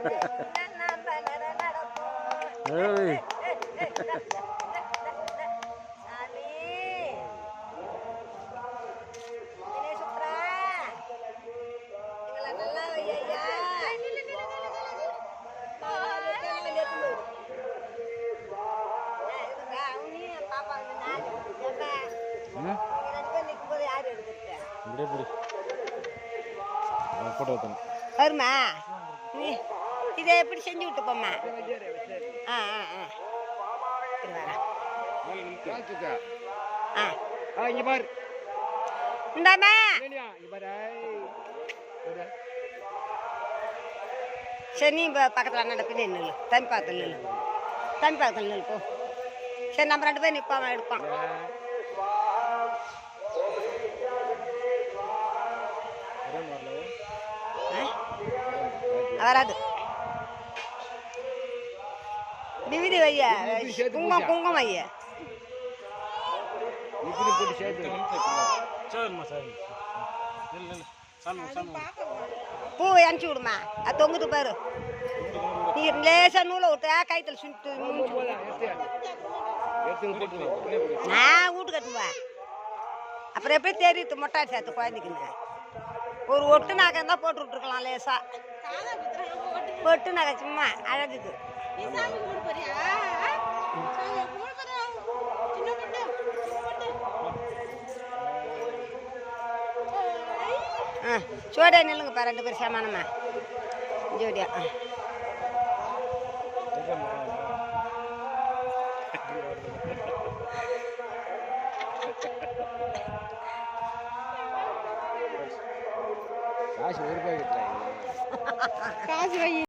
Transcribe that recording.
ஏய் போட்டோ எடுத்தணும் வருமா நீ இதை எப்படி செஞ்சு விட்டு போம்மா ஆ ஆ ஆ இங்க பாரு இந்தாம்மா சரி நீ பக்கத்தில் அண்ணன் பிள்ளை நில்லு தம்பி பக்கத்தில் நில்லு தம்பி பக்கத்தில் நில்லு போ சரி நம்ம 2 பேரும் நிற்பான் எடுப்பான் வராது விவிதி வைய குங்குமம் வைய பூவை அனுப்பிச்சி விடுமா அது தொங்குது பாரு நீ லேசா நூலை விட்டு கைத்தில் சுட்டு நான் வீட்டு கட்டுவா அப்புறம் எப்படி தெரியுது மொட்டை சேர்த்து குழந்தைக்குங்க ஒரு ஒட்டு நகை இருந்தால் போட்டு விட்டுருக்கலாம் லேசா பொட்டு நகை சும்மா அழகுக்கு சோடியா நில்லுங்கப்பா 2 பேர் சமானமா ஜோடியா காசு ஒரு ரூபாய் காசு வை